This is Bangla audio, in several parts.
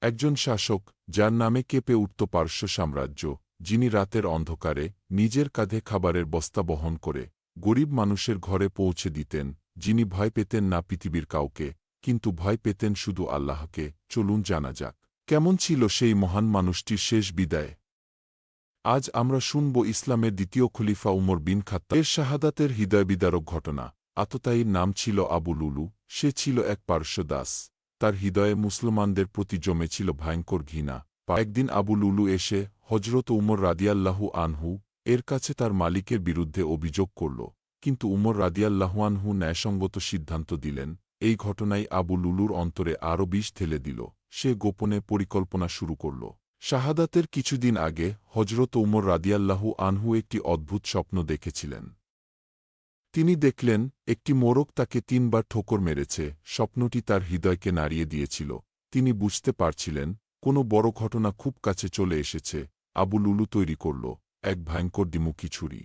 একজন শাসক, যার নামে কেঁপে উঠত পারস্য সাম্রাজ্য, যিনি রাতের অন্ধকারে নিজের কাঁধে খাবারের বস্তা বহন করে গরিব মানুষের ঘরে পৌঁছে দিতেন, যিনি ভয় পেতেন না পৃথিবীর কাউকে, কিন্তু ভয় পেতেন শুধু আল্লাহকে। চলুন জানা যাক, কেমন ছিল সেই মহান মানুষটির শেষ বিদায়। আজ আমরা শুনব ইসলামের দ্বিতীয় খলিফা উমর বিন খাত্তাব এর শাহাদাতের হৃদয়বিদারক ঘটনা। আততায়ীর নাম ছিল আবু লুলু, সে ছিল এক পারস্য দাস। তার হৃদয়ে মুসলমানদের প্রতি জমেছিল ভয়ঙ্কর ঘৃণা। একদিন আবু লুলু এসে হজরত উমর রাদিয়াল্লাহু আনহু এর কাছে তার মালিকের বিরুদ্ধে অভিযোগ করল, কিন্তু উমর রাদিয়াল্লাহু আনহু ন্যায়সঙ্গত সিদ্ধান্ত দিলেন। এই ঘটনাই আবু লুলুর অন্তরে আরও বিষ ঢেলে দিল। সে গোপনে পরিকল্পনা শুরু করল। শাহাদাতের কিছুদিন আগে হজরত উমর রাদিয়াল্লাহু আনহু একটি অদ্ভুত স্বপ্ন দেখেছিলেন। তিনি দেখলেন, একটি মোরগ তাকে ৩ বার ঠোকর মেরেছে। স্বপ্নটি তার হৃদয়কে নাড়িয়ে দিয়েছিল। তিনি বুঝতে পারছিলেন, কোনো বড় ঘটনা খুব কাছে চলে এসেছে। আবু লুলু তৈরি করল এক ভয়ঙ্কর দ্বিমুখী ছুরি।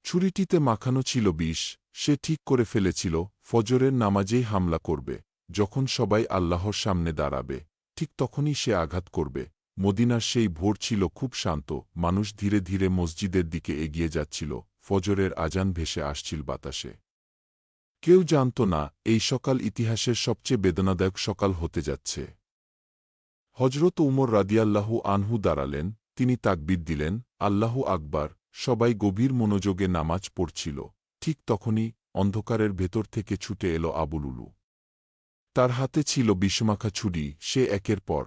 ছুরিটিতে মাখানো ছিল বিষ। সে ঠিক করে ফেলেছিল, ফজরের নামাজেই হামলা করবে। যখন সবাই আল্লাহর সামনে দাঁড়াবে, ঠিক তখনই সে আঘাত করবে। মদিনার সেই ভোর ছিল খুব শান্ত। মানুষ ধীরে ধীরে মসজিদের দিকে এগিয়ে যাচ্ছিল। ফজরের আজান ভেসে আসছিল বাতাসে। কেউ জানত না, এই সকাল ইতিহাসের সবচেয়ে বেদনাদায়ক সকাল হতে যাচ্ছে। হজরত উমর রাদিয়াল্লাহু আনহু দাঁড়ালেন। তিনি তাকবীর দিলেন, আল্লাহু আকবার। সবাই গভীর মনোযোগে নামাজ পড়ছিল। ঠিক তখনই অন্ধকারের ভেতর থেকে ছুটে এলো আবু লুলু। তার হাতে ছিল বিষমাখা ছুরি। সে একের পর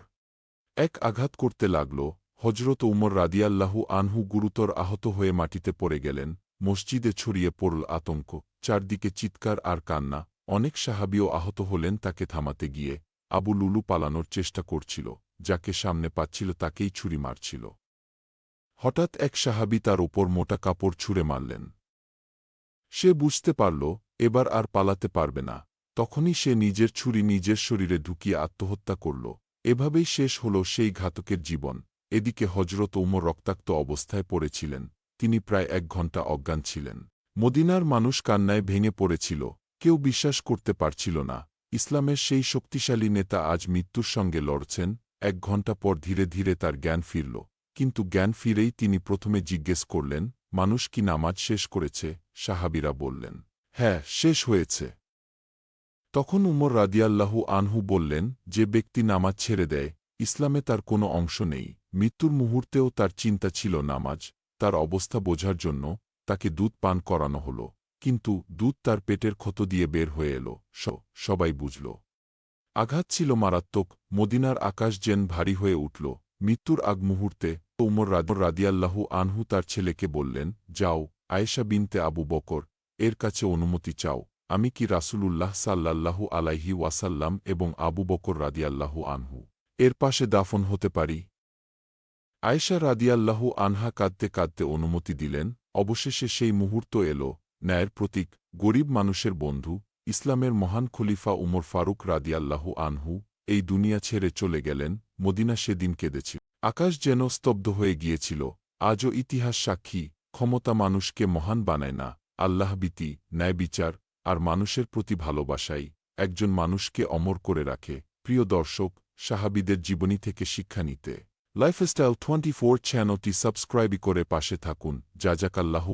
এক আঘাত করতে লাগল। হজরত উমর রাদিয়াল্লাহু আনহু গুরুতর আহত হয়ে মাটিতে পড়ে গেলেন। মসজিদে ছড়িয়ে পড়ল আতঙ্ক। চারদিকে চিৎকার আর কান্না। অনেক সাহাবীও আহত হলেন। তাকে থামাতে গিয়ে আবু লুলু পালানোর চেষ্টা করছিল। যাকে সামনে পাচ্ছিল তাকেই ছুরি মারছিল। হঠাৎ এক সাহাবী তার ওপর মোটা কাপড় ছুঁড়ে মারলেন। সে বুঝতে পারল, এবার আর পালাতে পারবে না। তখনই সে নিজের ছুরি নিজের শরীরে ঢুকিয়ে আত্মহত্যা করল। এভাবেই শেষ হল সেই ঘাতকের জীবন। এদিকে হজরত উমর রক্তাক্ত অবস্থায় পড়েছিলেন। তিনি প্রায় ১ ঘণ্টা অজ্ঞান ছিলেন। মদিনার মানুষ কান্নায় ভেঙে পড়েছিল। কেউ বিশ্বাস করতে পারছিল না, ইসলামের সেই শক্তিশালী নেতা আজ মৃত্যুর সঙ্গে লড়ছেন। ১ ঘণ্টা পর ধীরে ধীরে তার জ্ঞান ফিরল। কিন্তু জ্ঞান ফিরেই তিনি প্রথমে জিজ্ঞেস করলেন, মানুষ কি নামাজ শেষ করেছে? সাহাবীরা বললেন, হ্যাঁ, শেষ হয়েছে। তখন উমর রাদিয়াল্লাহু আনহু বললেন, যে ব্যক্তি নামাজ ছেড়ে দেয়, ইসলামে তার কোনো অংশ নেই। মৃত্যুর মুহূর্তেও তার চিন্তা ছিল নামাজ। তার অবস্থা বোঝার জন্য তাকে দুধ পান করানো হল। কিন্তু দুধ তার পেটের ক্ষত দিয়ে বের হয়ে এল। সবাই বুঝল, আঘাত ছিল মারাত্মক। মদিনার আকাশ যেন ভারী হয়ে উঠল। মৃত্যুর আগ মুহূর্তে উমর রাদিয়াল্লাহু আনহু তার ছেলেকে বললেন, যাও, আয়েশা বিনতে আবু বকর এর কাছে অনুমতি চাও। আমি কি রাসূলুল্লাহ সাল্লাল্লাহু আলাইহি ওয়াসাল্লাম এবং আবু বকর রাদিয়াল্লাহু আনহু এর পাশে দাফন হতে পারি? আয়েশা রাদিয়াল্লাহু আনহা কাঁদতে কাঁদতে অনুমতি দিলেন। অবশেষে সেই মুহূর্ত এল। ন্যায়ের প্রতীক, গরিব মানুষের বন্ধু, ইসলামের মহান খলিফা উমর ফারুক রাদিয়াল্লাহু আনহু এই দুনিয়া ছেড়ে চলে গেলেন। মদিনা সেদিন কেঁদেছিল। আকাশ যেন স্তব্ধ হয়ে গিয়েছিল। আজও ইতিহাস সাক্ষী, ক্ষমতা মানুষকে মহান বানায় না, আল্লাহভীতি, ন্যায়বিচার আর মানুষের প্রতি ভালোবাসাই একজন মানুষকে অমর করে রাখে। প্রিয় দর্শক, সাহাবীদের জীবনী থেকে শিক্ষা নিতে লাইফস্টাইল 24 চ্যানেলটি সাবস্ক্রাইব করে পাশে থাকুন। জাযাকাল্লাহু।